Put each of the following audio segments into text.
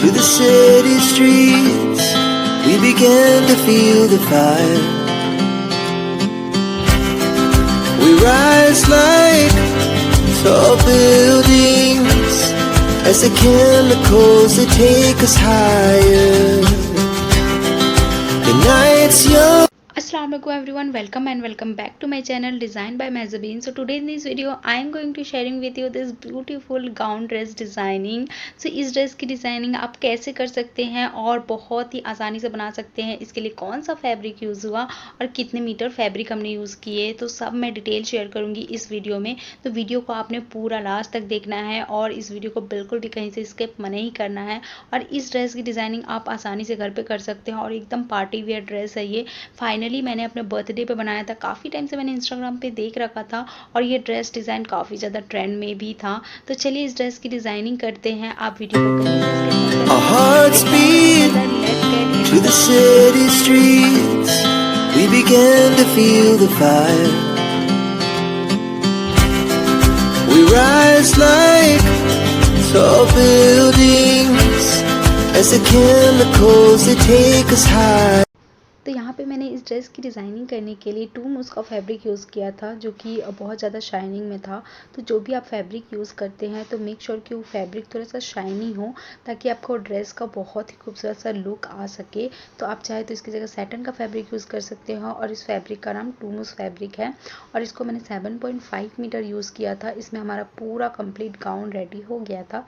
to the city streets, we began to feel the fire. We rise like tall buildings as the chemicals that take us higher. The night's young. Assalamualaikum everyone, welcome and welcome back to my channel Design by Mezzabeen. So today in this video I am going to sharing with you this beautiful gown dress designing. So इस dress की designing आप कैसे कर सकते हैं और बहुत ही आसानी से बना सकते हैं। इसके लिए कौन सा फैब्रिक यूज़ हुआ और कितने मीटर फैब्रिक हमने यूज़ किए, तो सब मैं डिटेल शेयर करूँगी इस वीडियो में। तो वीडियो को आपने पूरा लास्ट तक देखना है और इस वीडियो को बिल्कुल भी कहीं से स्किप नहीं करना है। और इस ड्रेस की डिज़ाइनिंग आप आसानी से घर पर कर सकते हैं और एकदम पार्टी वेयर ड्रेस है ये। फाइनली मैंने अपने बर्थडे पे बनाया था, काफ़ी टाइम से मैंने इंस्टाग्राम पे देख रखा था और ये ड्रेस डिज़ाइन काफ़ी ज़्यादा ट्रेंड में भी था। तो चलिए इस ड्रेस की डिज़ाइनिंग करते हैं। आप वीडियो को कहीं से skip तो यहाँ पे मैंने इस ड्रेस की डिज़ाइनिंग करने के लिए 2 मूज़ का फैब्रिक यूज़ किया था, जो कि बहुत ज़्यादा शाइनिंग में था। तो जो भी आप फैब्रिक यूज़ करते हैं तो मेक श्योर कि वो फैब्रिक थोड़ा सा शाइनी हो, ताकि आपको ड्रेस का बहुत ही खूबसूरत सा लुक आ सके। तो आप चाहे तो इसकी जगह सैटन का फैब्रिक यूज़ कर सकते हो और इस फैब्रिक का नाम 2 मूज़ फैब्रिक है और इसको मैंने 7.5 मीटर यूज़ किया था। इसमें हमारा पूरा कंप्लीट गाउन रेडी हो गया था।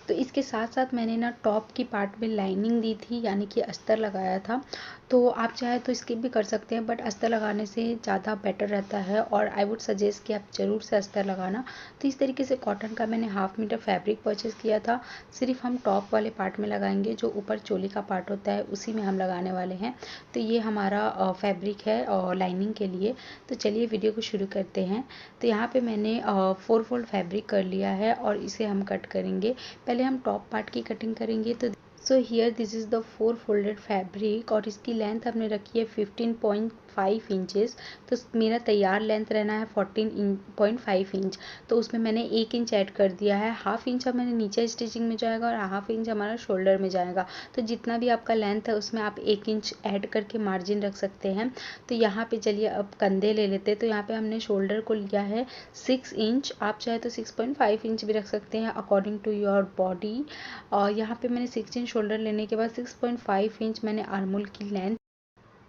तो इसके साथ साथ मैंने ना टॉप की पार्ट में लाइनिंग दी थी, यानी कि अस्तर लगाया था। तो आप चाहे तो स्किप भी कर सकते हैं, बट अस्तर लगाने से ज़्यादा बेटर रहता है और आई वुड सजेस्ट कि आप ज़रूर से अस्तर लगाना। तो इस तरीके से कॉटन का मैंने 1/2 मीटर फैब्रिक परचेज़ किया था। सिर्फ हम टॉप वाले पार्ट में लगाएंगे, जो ऊपर चोली का पार्ट होता है उसी में हम लगाने वाले हैं। तो ये हमारा फैब्रिक है लाइनिंग के लिए। तो चलिए वीडियो को शुरू करते हैं। तो यहाँ पर मैंने 4 फोल्ड फैब्रिक कर लिया है और इसे हम कट करेंगे। पहले हम टॉप पार्ट की कटिंग करेंगे। तो so here this is the 4 folded fabric और इसकी लेंथ हमने रखी है 15.5 इंचेस। तो मेरा तैयार लेंथ रहना है 14.5 इंच। तो उसमें मैंने 1 इंच ऐड कर दिया है। 1/2 इंच मैंने नीचे स्टिचिंग में जाएगा और 1/2 इंच हमारा शोल्डर में जाएगा। तो जितना भी आपका लेंथ है उसमें आप 1 इंच ऐड करके मार्जिन रख सकते हैं। तो यहाँ पे चलिए अब कंधे ले लेते हैं। तो यहाँ पे हमने शोल्डर को लिया है 6 इंच। आप चाहे तो 6.5 इंच भी रख सकते हैं अकॉर्डिंग टू योर बॉडी। और यहाँ पे मैंने 6 इंच शोल्डर लेने के बाद 6.5 इंच मैंने आर्मोल की लेंथ,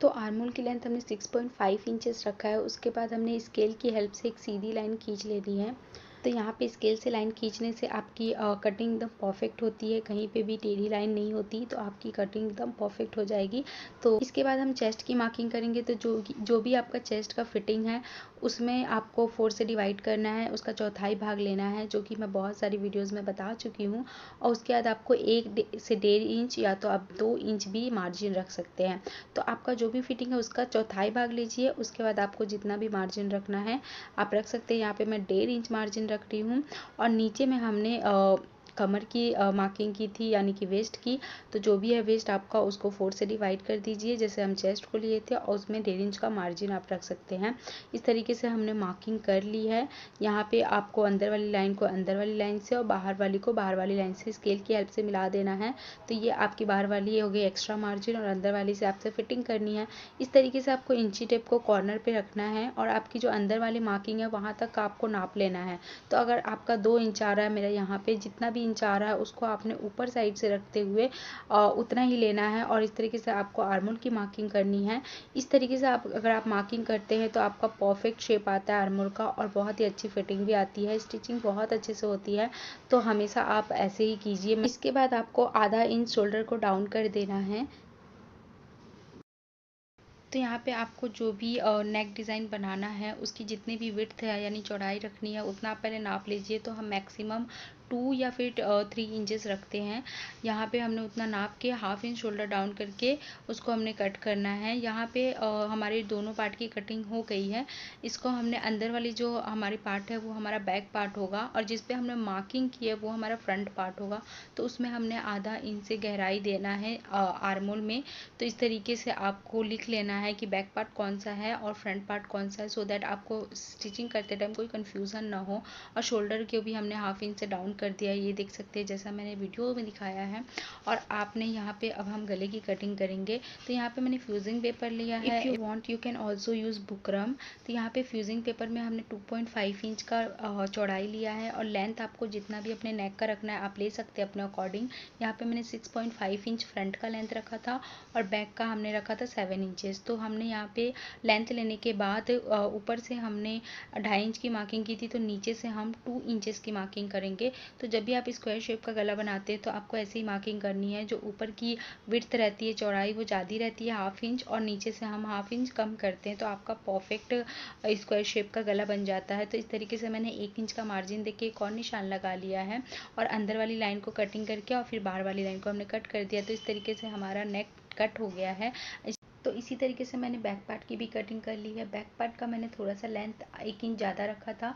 तो आर्मोल की लेंथ हमने 6.5 इंचेस रखा है। उसके बाद हमने स्केल की हेल्प से एक सीधी लाइन खींच लेनी है। तो यहाँ पे स्केल से लाइन खींचने से आपकी कटिंग एकदम परफेक्ट होती है, कहीं पे भी टेढ़ी लाइन नहीं होती, तो आपकी कटिंग एकदम परफेक्ट हो जाएगी। तो इसके बाद हम चेस्ट की मार्किंग करेंगे। तो जो भी आपका चेस्ट का फिटिंग है उसमें आपको 4 से डिवाइड करना है, उसका चौथाई भाग लेना है, जो कि मैं बहुत सारी वीडियोज़ में बता चुकी हूँ। और उसके बाद आपको 1 से 1.5 इंच या तो आप 2 इंच भी मार्जिन रख सकते हैं। तो आपका जो भी फिटिंग है उसका चौथाई भाग लीजिए। उसके बाद आपको जितना भी मार्जिन रखना है आप रख सकते हैं। यहाँ पे मैं 1.5 इंच मार्जिन रख रही हूँ और नीचे में हमने कमर की मार्किंग की थी, यानी कि वेस्ट की। तो जो भी है वेस्ट आपका उसको 4 से डिवाइड कर दीजिए, जैसे हम चेस्ट को लिए थे, और उसमें 1.5 इंच का मार्जिन आप रख सकते हैं। इस तरीके से हमने मार्किंग कर ली है। यहाँ पे आपको अंदर वाली लाइन को अंदर वाली लाइन से और बाहर वाली को बाहर वाली लाइन से स्केल की हेल्प से मिला देना है। तो ये आपकी बाहर वाली हो गई एक्स्ट्रा मार्जिन और अंदर वाली से आपसे फिटिंग करनी है। इस तरीके से आपको इंची टेप को कॉर्नर पे रखना है और आपकी जो अंदर वाली मार्किंग है वहाँ तक आपको नाप लेना है। तो अगर आपका 2 इंच आ रहा है, मेरा यहाँ पे जितना भी इंच आ रहा है उसको आपने ऊपर साइड से रखते हुए उतना ही लेना है और इस तरीके से आपको आर्मोल की मार्किंग करनी है। इस तरीके से अगर आप मार्किंग करते हैं तो आपका परफेक्ट शेप आता है आर्मोल का और बहुत ही अच्छी फिटिंग भी आती है, स्टिचिंग बहुत अच्छे से होती है। तो हमेशा आप ऐसे ही कीजिए। इसके बाद आपको आधा इंच शोल्डर को डाउन कर देना है। तो यहाँ पे आपको जो भी नेक डिज़ाइन बनाना है उसकी जितनी भी विड्थ है यानी चौड़ाई रखनी है उतना आप पहले नाप लीजिए। तो हम मैक्सिमम 2 या फिर 3 इंचेस रखते हैं। यहाँ पे हमने उतना नाप के 1/2 इंच शोल्डर डाउन करके उसको हमने कट करना है। यहाँ पे हमारे दोनों पार्ट की कटिंग हो गई है। इसको हमने अंदर वाली जो हमारी पार्ट है वो हमारा बैक पार्ट होगा और जिस पे हमने मार्किंग की है वो हमारा फ्रंट पार्ट होगा। तो उसमें हमने आधा इंच से गहराई देना है आर्मोल में। तो इस तरीके से आपको लिख लेना है कि बैक पार्ट कौन सा है और फ्रंट पार्ट कौन सा है, सो दैट आपको स्टिचिंग करते टाइम कोई कंफ्यूजन ना हो। और शोल्डर को भी हमने 1/2 इंच से डाउन कर दिया है, ये देख सकते हैं जैसा मैंने वीडियो में दिखाया है। और आपने यहाँ पे अब हम गले की कटिंग करेंगे। तो यहाँ पे मैंने फ्यूजिंग पेपर लिया है। If you want you can also use buckram. तो यहाँ पे फ्यूजिंग पेपर में हमने 2.5 इंच का चौड़ाई लिया है, और लेंथ आपको जितना भी अपने नेक का रखना है आप ले सकते हैं अपने अकॉर्डिंग। यहाँ पे मैंने 6.5 इंच फ्रंट का लेंथ रखा था, और बैक का हमने रखा था 7 इंचेस। तो हमने यहाँ पे लेंथ लेने के बाद ऊपर से हमने 2.5 इंच की मार्किंग की थी, तो नीचे से हम 2 इंचेस की मार्किंग करेंगे। तो जब भी आप स्क्वायर शेप का गला बनाते हैं तो आपको ऐसे ही मार्किंग करनी है। जो ऊपर की विड्थ रहती है, चौड़ाई, वो ज़्यादा रहती है 1/2 इंच, और नीचे से हम 1/2 इंच कम करते हैं, तो आपका परफेक्ट स्क्वायर शेप का गला बन जाता है। तो इस तरीके से मैंने 1 इंच का मार्जिन देके एक और निशान लगा लिया है, और अंदर वाली लाइन को कटिंग करके और फिर बाहर वाली लाइन को हमने कट कर दिया। तो इस तरीके से हमारा नेक कट हो गया है। तो इसी तरीके से मैंने बैक पार्ट की भी कटिंग कर ली है। बैक पार्ट का मैंने थोड़ा सा लेंथ 1 इंच ज़्यादा रखा था।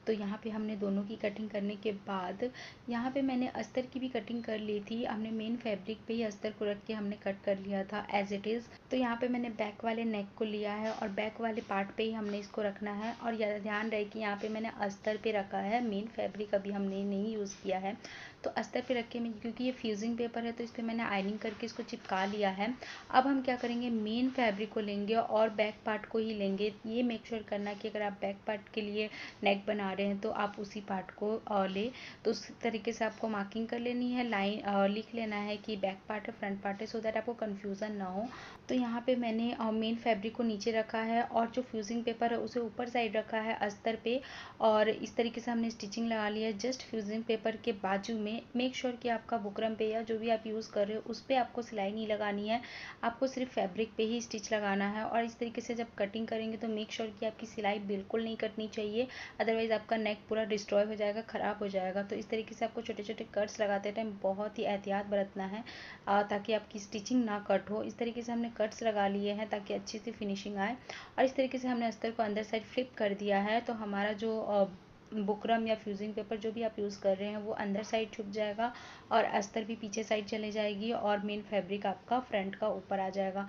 तो यहाँ पे हमने दोनों की कटिंग करने के बाद यहाँ पे मैंने अस्तर की भी कटिंग कर ली थी। हमने मेन फैब्रिक पे ही अस्तर को रख के हमने कट कर लिया था एज इट इज़। तो यहाँ पे मैंने बैक वाले नेक को लिया है, और बैक वाले पार्ट पे ही हमने इसको रखना है। और ध्यान रहे कि यहाँ पे मैंने अस्तर पे रखा है, मेन फैब्रिक अभी हमने नहीं यूज़ किया है। तो अस्तर पे रख के मैं, क्योंकि ये फ्यूजिंग पेपर है तो इस पर मैंने आयनिंग करके इसको चिपका लिया है। अब हम क्या करेंगे, मेन फैब्रिक को लेंगे और बैक पार्ट को ही लेंगे। ये मेक श्योर करना कि अगर आप बैक पार्ट के लिए नेक बना रहे हैं तो आप उसी पार्ट को ले। तो उस तरीके से आपको मार्किंग कर लेनी है, लाइन लिख लेना है कि बैक पार्ट है फ्रंट पार्ट है, सो दैट आपको कन्फ्यूज़न ना हो। तो यहाँ पे मैंने मेन फैब्रिक को नीचे रखा है, और जो फ्यूजिंग पेपर है उसे ऊपर साइड रखा है अस्तर पे, और इस तरीके से हमने स्टिचिंग लगा ली है जस्ट फ्यूजिंग पेपर के बाजू में। मेक श्योर कि आपका बुकरम पे या जो भी आप यूज़ कर रहे हो उस पर आपको सिलाई नहीं लगानी है, आपको सिर्फ फैब्रिक पे ही स्टिच लगाना है। और इस तरीके से जब कटिंग करेंगे तो मेक श्योर कि आपकी सिलाई बिल्कुल नहीं कटनी चाहिए, अदरवाइज़ आपका नेक पूरा डिस्ट्रॉय हो जाएगा, ख़राब हो जाएगा। तो इस तरीके से आपको छोटे छोटे कट्स लगाते टाइम बहुत ही एहतियात बरतना है, ताकि आपकी स्टिचिंग ना कट हो। इस तरीके से हमने कट्स लगा लिए हैं ताकि अच्छी सी फिनिशिंग आए। और इस तरीके से हमने अस्तर को अंदर साइड फ्लिप कर दिया है, तो हमारा जो बुकरम या फ्यूजिंग पेपर जो भी आप यूज़ कर रहे हैं वो अंदर साइड छुप जाएगा, और अस्तर भी पीछे साइड चले जाएगी, और मेन फैब्रिक आपका फ्रंट का ऊपर आ जाएगा।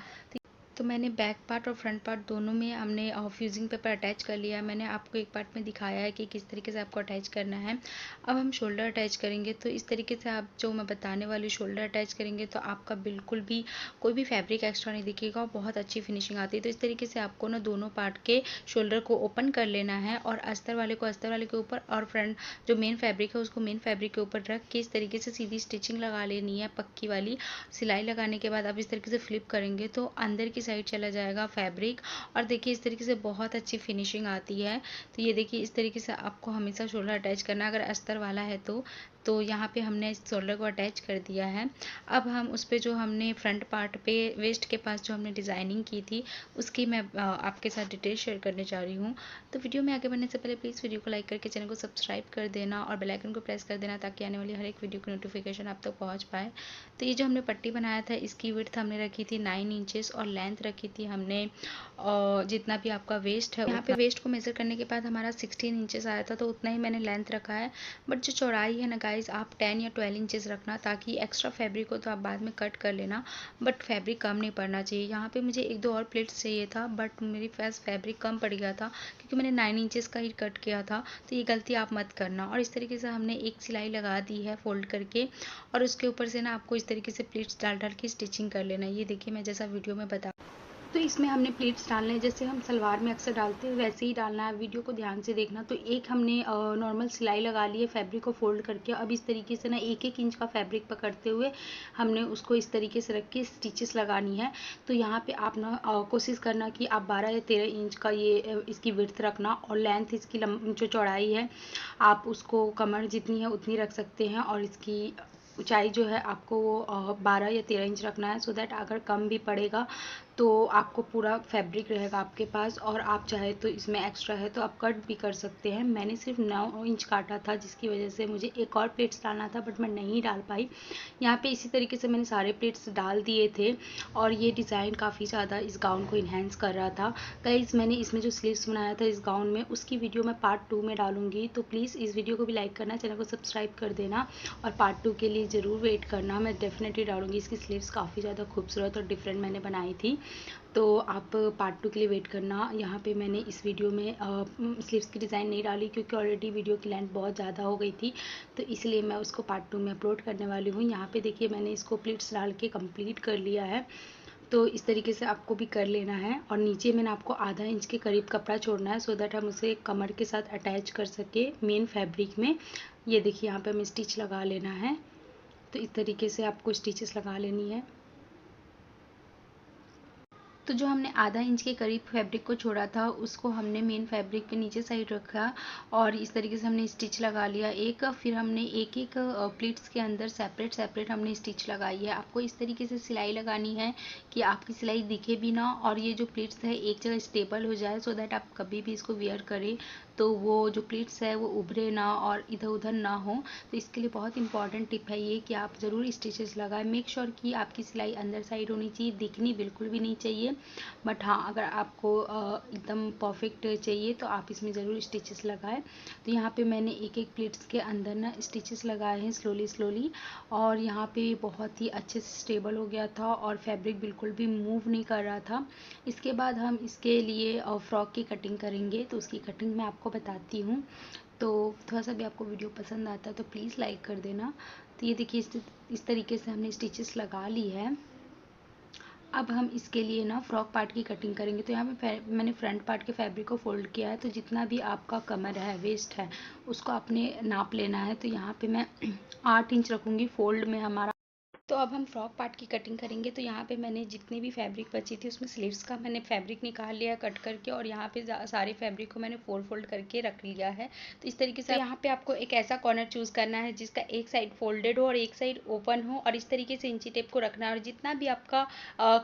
तो मैंने बैक पार्ट और फ्रंट पार्ट दोनों में हमने फ्यूजिंग पेपर अटैच कर लिया है। मैंने आपको एक पार्ट में दिखाया है कि किस तरीके से आपको अटैच करना है। अब हम शोल्डर अटैच करेंगे। तो इस तरीके से आप जो मैं बताने वाली शोल्डर अटैच करेंगे तो आपका बिल्कुल भी कोई भी फैब्रिक एक्स्ट्रा नहीं दिखेगा, और बहुत अच्छी फिनिशिंग आती है। तो इस तरीके से आपको ना दोनों पार्ट के शोल्डर को ओपन कर लेना है, और अस्तर वाले को अस्तर वाले के ऊपर, और फ्रंट जो मेन फैब्रिक है उसको मेन फैब्रिक के ऊपर रख के इस तरीके से सीधी स्टिचिंग लगा लेनी है पक्की वाली। सिलाई लगाने के बाद आप इस तरीके से फ्लिप करेंगे तो अंदर की साइड चला जाएगा फैब्रिक, और देखिए इस तरीके से बहुत अच्छी फिनिशिंग आती है। तो ये देखिए इस तरीके से आपको हमेशा शोल्डर अटैच करना है, अगर अस्तर वाला है तो यहाँ पे हमने इस शोल्डर को अटैच कर दिया है। अब हम उस पर जो हमने फ्रंट पार्ट पे वेस्ट के पास जो हमने डिज़ाइनिंग की थी उसकी मैं आपके साथ डिटेल शेयर करने जा रही हूँ। तो वीडियो में आगे बढ़ने से पहले प्लीज़ वीडियो को लाइक करके चैनल को सब्सक्राइब कर देना, और बेल आइकन को प्रेस कर देना ताकि आने वाली हर एक वीडियो की नोटिफिकेशन आप तक पहुँच पाए। तो ये जो हमने पट्टी बनाया था इसकी विड्थ हमने रखी थी 9 इंचेस, और लेंथ रखी थी हमने जितना भी आपका वेस्ट है। यहाँ पे वेस्ट को मेज़र करने के बाद हमारा 16 इंचेस आया था, तो उतना ही मैंने लेंथ रखा है। बट जो चौड़ाई है ना गाइज, आप 10 या 12 इंचेस रखना, ताकि एक्स्ट्रा फैब्रिक हो तो आप बाद में कट कर लेना, बट फैब्रिक कम नहीं पड़ना चाहिए। यहाँ पे मुझे 1-2 और प्लेट्स चाहिए था, बट मेरे पास फैब्रिक कम पड़ गया था क्योंकि मैंने 9 इंचेस का ही कट किया था। तो ये गलती आप मत करना। और इस तरीके से हमने एक सिलाई लगा दी है फोल्ड करके, और उसके ऊपर से ना आपको इस तरीके से प्लेट्स डाल डाल के स्टिचिंग कर लेना है। ये देखिए मैं जैसा वीडियो में बता, तो इसमें हमने प्लेट्स डालने हैं जैसे हम सलवार में अक्सर डालते हैं वैसे ही डालना है। वीडियो को ध्यान से देखना। तो एक हमने नॉर्मल सिलाई लगा ली है फैब्रिक को फोल्ड करके। अब इस तरीके से ना 1-1 इंच का फैब्रिक पकड़ते हुए हमने उसको इस तरीके से रख के स्टिचेस लगानी है। तो यहाँ पे आप ना कोशिश करना कि आप 12 या 13 इंच का ये इसकी विड्थ रखना, और लेंथ इसकी जो चौड़ाई है आप उसको कमर जितनी है उतनी रख सकते हैं, और इसकी ऊंचाई जो है आपको वो 12 या 13 इंच रखना है, सो दैट अगर कम भी पड़ेगा तो आपको पूरा फैब्रिक रहेगा आपके पास, और आप चाहे तो इसमें एक्स्ट्रा है तो आप कट भी कर सकते हैं। मैंने सिर्फ 9 इंच काटा था जिसकी वजह से मुझे एक और प्लेट्स डालना था, बट मैं नहीं डाल पाई। यहाँ पे इसी तरीके से मैंने सारे प्लेट्स डाल दिए थे, और ये डिज़ाइन काफ़ी ज़्यादा इस गाउन को इन्हेंस कर रहा था। गाइस मैंने इसमें जो स्लीव्स बनाया था इस गाउन में, उसकी वीडियो मैं पार्ट 2 में डालूंगी, तो प्लीज़ इस वीडियो को भी लाइक करना, चैनल को सब्सक्राइब कर देना, और पार्ट 2 के लिए ज़रूर वेट करना। मैं डेफिनेटली डालूंगी। इसकी स्लीव्स काफ़ी ज़्यादा खूबसूरत और डिफरेंट मैंने बनाई थी। तो आप पार्ट 2 के लिए वेट करना। यहाँ पे मैंने इस वीडियो में स्लीव्स की डिज़ाइन नहीं डाली क्योंकि ऑलरेडी वीडियो की लेंथ बहुत ज़्यादा हो गई थी, तो इसलिए मैं उसको पार्ट 2 में अपलोड करने वाली हूँ। यहाँ पे देखिए मैंने इसको प्लीट्स डाल के कंप्लीट कर लिया है, तो इस तरीके से आपको भी कर लेना है। और नीचे मैंने आपको आधा इंच के करीब कपड़ा छोड़ना है सो दैट हम उसे कमर के साथ अटैच कर सके मेन फैब्रिक में। ये देखिए यहाँ पे हमें स्टिच लगा लेना है, तो इस तरीके से आपको स्टिचेस लगा लेनी है। तो जो हमने आधा इंच के करीब फैब्रिक को छोड़ा था उसको हमने मेन फैब्रिक पे नीचे साइड रखा और इस तरीके से हमने स्टिच लगा लिया एक। फिर हमने एक एक प्लीट्स के अंदर सेपरेट सेपरेट हमने स्टिच लगाई है। आपको इस तरीके से सिलाई लगानी है कि आपकी सिलाई दिखे भी ना और ये जो प्लीट्स है एक जगह स्टेबल हो जाए, सो दैट आप कभी भी इसको वियर करें तो वो जो प्लीट्स है वो उभरे ना और इधर उधर ना हो। तो इसके लिए बहुत इंपॉर्टेंट टिप है ये कि आप ज़रूर स्टिचेस लगाएं। मेक श्योर कि आपकी सिलाई अंदर साइड होनी चाहिए, दिखनी बिल्कुल भी नहीं चाहिए। बट हाँ, अगर आपको एकदम परफेक्ट चाहिए तो आप इसमें ज़रूर स्टिचेस लगाएं। तो यहाँ पे मैंने एक एक प्लीट्स के अंदर ना स्टिचेस लगाए हैं स्लोली स्लोली, और यहाँ पे बहुत ही अच्छे से स्टेबल हो गया था और फैब्रिक बिल्कुल भी मूव नहीं कर रहा था। इसके बाद हम इसके लिए फ्रॉक की कटिंग करेंगे, तो उसकी कटिंग मैं आपको बताती हूँ। तो थोड़ा सा भी आपको वीडियो पसंद आता है तो प्लीज़ लाइक कर देना। तो ये देखिए इस तरीके से हमने स्टिचेस लगा ली है। अब हम इसके लिए ना फ्रॉक पार्ट की कटिंग करेंगे। तो यहाँ पे मैंने फ्रंट पार्ट के फैब्रिक को फोल्ड किया है, तो जितना भी आपका कमर है, वेस्ट है, उसको आपने नाप लेना है। तो यहाँ पे मैं 8 इंच रखूँगी फोल्ड में हमारा। तो अब हम फ्रॉक पार्ट की कटिंग करेंगे। तो यहाँ पे मैंने जितनी भी फैब्रिक बची थी उसमें स्लीव्स का मैंने फैब्रिक निकाल लिया कट करके, और यहाँ पे सारे फैब्रिक को मैंने फोल्ड करके रख लिया है। तो इस तरीके से यहाँ पे आपको एक ऐसा कॉर्नर चूज़ करना है जिसका एक साइड फोल्डेड हो और एक साइड ओपन हो, और इस तरीके से इंची टेप को रखना है। और जितना भी आपका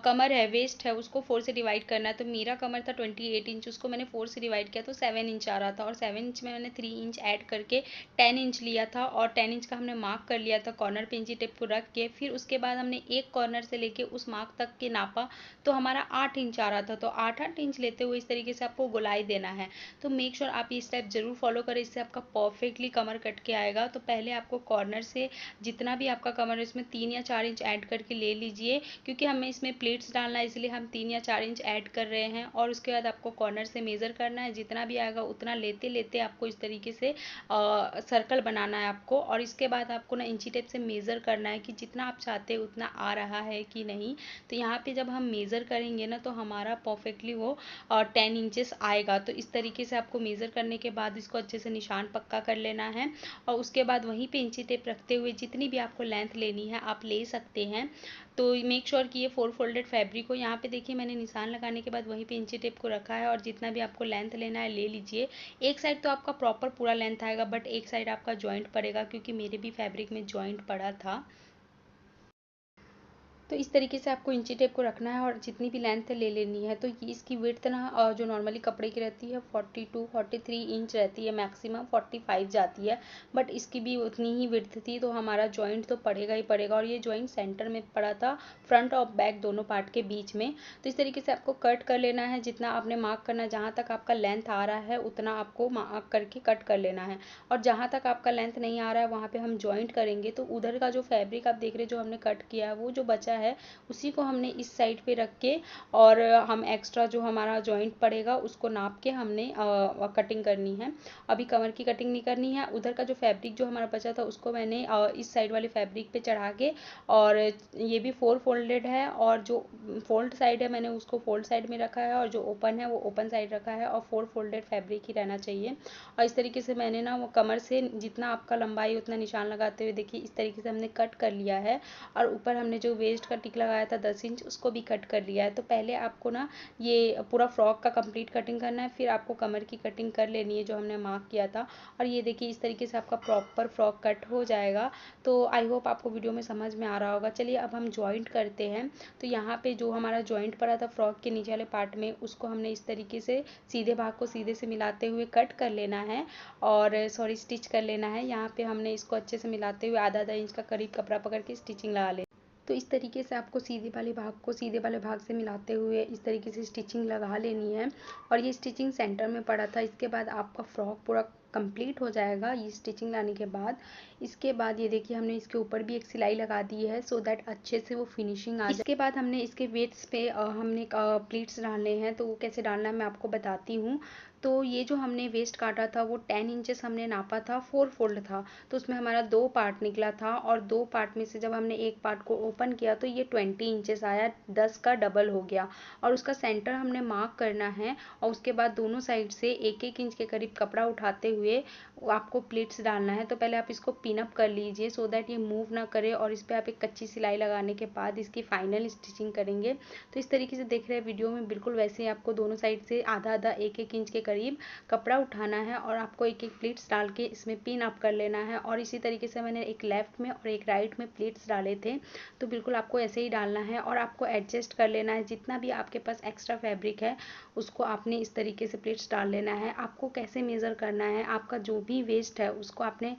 कमर है, वेस्ट है, उसको 4 से डिवाइड करना है। तो मेरा कमर था 28 इंच, उसको मैंने 4 से डिवाइड किया तो 7 इंच आ रहा था, और 7 इंच में मैंने 3 इंच ऐड करके 10 इंच लिया था, और 10 इंच का हमने मार्क कर लिया था कॉर्नर पे इंची टेप को रख के। फिर उसके बाद हमने एक कॉर्नर से लेके उस मार्क तक के नापा तो हमारा 8 इंच आ रहा था। तो 8 इंच लेते हुए इस तरीके से आपको गोलाई देना है। तो मेक श्योर आप ये स्टेप जरूर फॉलो करें, इससे आपका परफेक्टली कमर कट के आएगा। तो पहले आपको कॉर्नर से जितना भी आपका कमर है इसमें 3 या 4 इंच ऐड करके ले लीजिए, क्योंकि हमें इसमें प्लेट्स डालना है इसलिए हम 3 या 4 इंच ऐड कर रहे हैं। और उसके बाद आपको कॉर्नर से मेज़र करना है, जितना भी आएगा उतना लेते लेते आपको इस तरीके से सर्कल बनाना है आपको। और इसके बाद आपको ना इंची टेप से मेज़र करना है कि जितना आप चाहते हैं उतना आ रहा है कि नहीं। तो यहाँ पे जब हम मेज़र करेंगे ना तो हमारा परफेक्टली वो 10 इंचेस आएगा। तो इस तरीके से आपको मेज़र करने के बाद इसको अच्छे से निशान पक्का कर लेना है, और उसके बाद वहीं पे इंची टेप रखते हुए जितनी भी आपको लेंथ लेनी है आप ले सकते हैं। तो मेक श्योर कि ये 4 फोल्डेड फैब्रिक हो। यहाँ पे देखिए मैंने निशान लगाने के बाद वहीं पे इंची टेप को रखा है, और जितना भी आपको लेंथ लेना है ले लीजिए। एक साइड तो आपका प्रॉपर पूरा लेंथ आएगा, बट एक साइड आपका जॉइंट पड़ेगा, क्योंकि मेरे भी फैब्रिक में जॉइंट पड़ा था। तो इस तरीके से आपको इंची टेप को रखना है और जितनी भी लेंथ ले लेनी है। तो ये इसकी विड्थ ना जो नॉर्मली कपड़े की रहती है 42-43 इंच रहती है, मैक्सिमम 45 जाती है, बट इसकी भी उतनी ही विड्थ थी। तो हमारा जॉइंट तो पड़ेगा ही पड़ेगा, और ये जॉइंट सेंटर में पड़ा था, फ्रंट और बैक दोनों पार्ट के बीच में। तो इस तरीके से आपको कट कर लेना है, जितना आपने मार्क करना है, जहाँ तक आपका लेंथ आ रहा है उतना आपको मार्क करके कट कर लेना है। और जहाँ तक आपका लेंथ नहीं आ रहा है वहाँ पे हम जॉइंट करेंगे। तो उधर का जो फैब्रिक आप देख रहे हैं जो हमने कट किया है, वो जो बचा है उसी को हमने इस साइड पे रख के, और हम एक्स्ट्रा जो हमारा जॉइंट पड़ेगा उसको नाप के हमने कटिंग करनी है। अभी कमर की कटिंग नहीं करनी है। उधर का जो फैब्रिक जो हमारा बचा था उसको मैंने इस साइड वाले फैब्रिक पे चढ़ा के, और ये भी 4 फोल्डेड है, और जो फोल्ड साइड है मैंने उसको फोल्ड साइड में रखा है, और जो ओपन है वो ओपन साइड रखा है, और 4 फोल्डेड फैब्रिक ही रहना चाहिए। और इस तरीके से मैंने ना वो कमर से जितना आपका लंबाई उतना निशान लगाते हुए देखिए इस तरीके से हमने कट कर लिया है। और ऊपर हमने जो वेस्ट का टिक लगाया था 10 इंच, उसको भी कट कर लिया है। तो पहले आपको ना ये पूरा फ्रॉक का कंप्लीट कटिंग करना है, फिर आपको कमर की कटिंग कर लेनी है जो हमने मार्क किया था। और ये देखिए इस तरीके से आपका प्रॉपर फ्रॉक कट हो जाएगा। तो आई होप आपको वीडियो में समझ में आ रहा होगा। चलिए अब हम जॉइंट करते हैं। तो यहाँ पे जो हमारा जॉइंट पड़ा था फ्रॉक के नीचे वाले पार्ट में, उसको हमने इस तरीके से सीधे भाग को सीधे से मिलाते हुए कट कर लेना है, और सॉरी स्टिच कर लेना है। यहाँ पे हमने इसको अच्छे से मिलाते हुए आधा इंच का करीब कपड़ा पकड़ के स्टिचिंग लगा लें। तो इस तरीके से आपको सीधे वाले भाग को सीधे वाले भाग से मिलाते हुए इस तरीके से स्टिचिंग लगा लेनी है, और ये स्टिचिंग सेंटर में पड़ा था। इसके बाद आपका फ्रॉक पूरा कंप्लीट हो जाएगा ये स्टिचिंग लाने के बाद। इसके बाद ये देखिए हमने इसके ऊपर भी एक सिलाई लगा दी है सो दैट अच्छे से वो फिनिशिंग आ जाए। इसके बाद हमने इसके वेट्स पे हमने प्लीट्स डालने हैं, तो वो कैसे डालना है मैं आपको बताती हूँ। तो ये जो हमने वेस्ट काटा था वो 10 इंचेस हमने नापा था, 4 फोल्ड था, तो उसमें हमारा 2 पार्ट निकला था और 2 पार्ट में से जब हमने एक पार्ट को ओपन किया तो ये 20 इंचेस आया, 10 का डबल हो गया। और उसका सेंटर हमने मार्क करना है और उसके बाद दोनों साइड से 1-1 इंच के करीब कपड़ा उठाते हुए आपको प्लीट्स डालना है। तो पहले आप इसको पिन अप कर लीजिए सो दैट ये मूव ना करे और इस पर आप एक कच्ची सिलाई लगाने के बाद इसकी फाइनल स्टिचिंग करेंगे। तो इस तरीके से देख रहे हैं वीडियो में, बिल्कुल वैसे ही आपको दोनों साइड से आधा आधा 1-1 इंच के करीब कपड़ा उठाना है और आपको एक एक प्लीट्स डाल के इसमें पिन अप कर लेना है। और इसी तरीके से मैंने एक लेफ्ट में और एक राइट में प्लीट्स डाले थे, तो बिल्कुल आपको ऐसे ही डालना है और आपको एडजस्ट कर लेना है। जितना भी आपके पास एक्स्ट्रा फैब्रिक है उसको आपने इस तरीके से प्लीट्स डाल लेना है। आपको कैसे मेज़र करना है, आपका जो भी वेस्ट है उसको आपने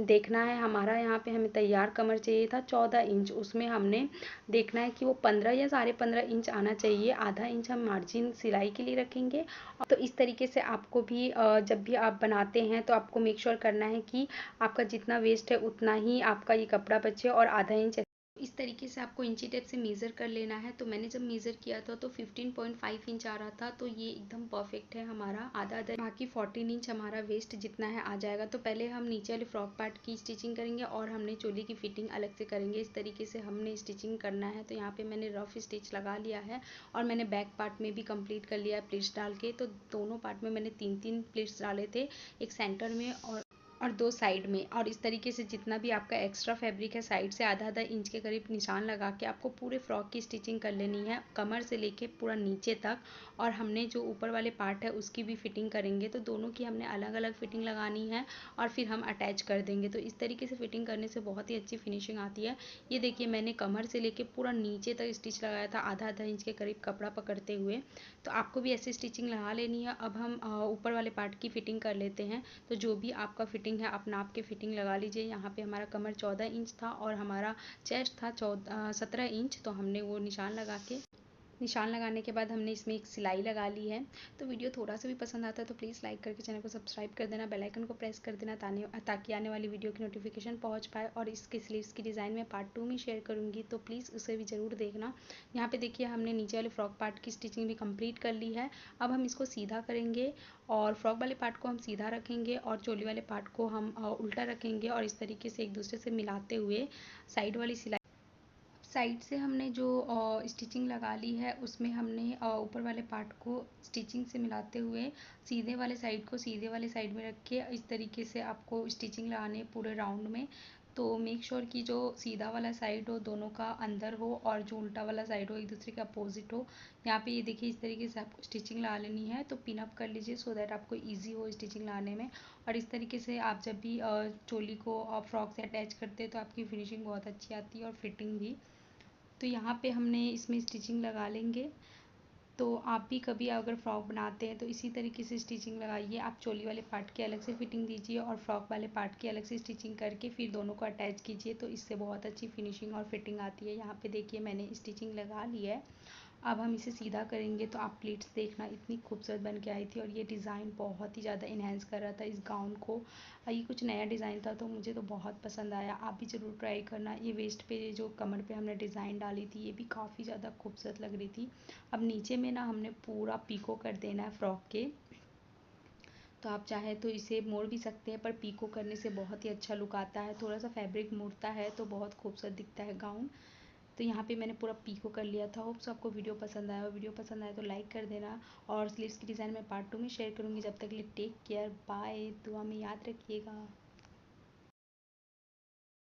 देखना है। हमारा यहाँ पे हमें तैयार कमर चाहिए था 14 इंच, उसमें हमने देखना है कि वो 15 या 15.5 इंच आना चाहिए। आधा इंच हम मार्जिन सिलाई के लिए रखेंगे। तो इस तरीके से आपको भी जब भी आप बनाते हैं तो आपको मेक श्योर करना है कि आपका जितना वेस्ट है उतना ही आपका ये कपड़ा बचे और आधा इंच इस तरीके से आपको इंची टेप से मेज़र कर लेना है। तो मैंने जब मेज़र किया था तो 15.5 इंच आ रहा था, तो ये एकदम परफेक्ट है हमारा। आधा आधा बाकी 14 इंच हमारा वेस्ट जितना है आ जाएगा। तो पहले हम नीचे वाले फ्रॉक पार्ट की स्टिचिंग करेंगे और हमने चोली की फिटिंग अलग से करेंगे। इस तरीके से हमने स्टिचिंग करना है। तो यहाँ पे मैंने रफ स्टिच लगा लिया है और मैंने बैक पार्ट में भी कंप्लीट कर लिया है प्लीट्स डाल के। तो दोनों पार्ट में मैंने 3-3 प्लीट्स डाले थे, एक सेंटर में और 2 साइड में। और इस तरीके से जितना भी आपका एक्स्ट्रा फैब्रिक है साइड से आधा आधा इंच के करीब निशान लगा के आपको पूरे फ्रॉक की स्टिचिंग कर लेनी है, कमर से लेके पूरा नीचे तक। और हमने जो ऊपर वाले पार्ट है उसकी भी फिटिंग करेंगे। तो दोनों की हमने अलग अलग फिटिंग लगानी है और फिर हम अटैच कर देंगे। तो इस तरीके से फिटिंग करने से बहुत ही अच्छी फिनिशिंग आती है। ये देखिए मैंने कमर से लेके पूरा नीचे तक स्टिच लगाया था आधा आधा इंच के करीब कपड़ा पकड़ते हुए। तो आपको भी ऐसी स्टिचिंग लगा लेनी है। अब हम ऊपर वाले पार्ट की फिटिंग कर लेते हैं। तो जो भी आपका फिटिंग है आप नाप के फिटिंग लगा लीजिए। यहाँ पे हमारा कमर 14 इंच था और हमारा चेस्ट था 17 इंच। तो हमने वो निशान लगाने के बाद हमने इसमें एक सिलाई लगा ली है। तो वीडियो थोड़ा सा भी पसंद आता है तो प्लीज़ लाइक करके चैनल को सब्सक्राइब कर देना, बेल आइकन को प्रेस कर देना ताकि आने वाली वीडियो की नोटिफिकेशन पहुंच पाए। और इसके स्लीव्स की डिज़ाइन मैं पार्ट 2 में शेयर करूंगी, तो प्लीज़ उसे भी ज़रूर देखना। यहाँ पे देखिए हमने नीचे वाले फ्रॉक पार्ट की स्टिचिंग भी कंप्लीट कर ली है। अब हम इसको सीधा करेंगे और फ्रॉक वाले पार्ट को हम सीधा रखेंगे और चोली वाले पार्ट को हम उल्टा रखेंगे और इस तरीके से एक दूसरे से मिलाते हुए साइड वाली सिलाई साइड से हमने जो स्टिचिंग लगा ली है उसमें हमने ऊपर वाले पार्ट को स्टिचिंग से मिलाते हुए सीधे वाले साइड को सीधे वाले साइड में रख के इस तरीके से आपको स्टिचिंग लगानी है पूरे राउंड में। तो मेक श्योर कि जो सीधा वाला साइड हो दोनों का अंदर हो और जो उल्टा वाला साइड हो एक दूसरे के अपोजिट हो। यहाँ पे ये देखिए इस तरीके से आपको स्टिचिंग लगा लेनी है। तो पिन अप कर लीजिए सो दैट आपको ईजी हो स्टिचिंग लगाने में। और इस तरीके से आप जब भी चोली को फ्रॉक से अटैच करते हैं तो आपकी फिनिशिंग बहुत अच्छी आती है और फिटिंग भी। तो यहाँ पे हमने इसमें स्टिचिंग लगा लेंगे। तो आप भी कभी अगर फ्रॉक बनाते हैं तो इसी तरीके से स्टिचिंग लगाइए। आप चोली वाले पार्ट की अलग से फिटिंग दीजिए और फ्रॉक वाले पार्ट की अलग से स्टिचिंग करके फिर दोनों को अटैच कीजिए, तो इससे बहुत अच्छी फिनिशिंग और फिटिंग आती है। यहाँ पे देखिए मैंने स्टिचिंग लगा ली है। अब हम इसे सीधा करेंगे। तो आप प्लीट्स देखना इतनी खूबसूरत बन के आई थी और ये डिज़ाइन बहुत ही ज़्यादा इन्हेंस कर रहा था इस गाउन को। ये कुछ नया डिज़ाइन था तो मुझे तो बहुत पसंद आया। आप भी ज़रूर ट्राई करना। ये वेस्ट पे जो कमर पे हमने डिज़ाइन डाली थी ये भी काफ़ी ज़्यादा खूबसूरत लग रही थी। अब नीचे में ना हमने पूरा पीको कर देना है फ्रॉक के। तो आप चाहे तो इसे मोड़ भी सकते हैं पर पीको करने से बहुत ही अच्छा लुक आता है। थोड़ा सा फैब्रिक मुड़ता है तो बहुत खूबसूरत दिखता है गाउन। तो यहाँ पे मैंने पूरा पीको कर लिया था। होप्स आपको वीडियो पसंद आया। वीडियो पसंद आया तो लाइक कर देना और स्लीव्स की डिज़ाइन मैं पार्ट 2 में शेयर करूँगी। जब तक के लिए टेक केयर, बाय, दुआ में याद रखिएगा।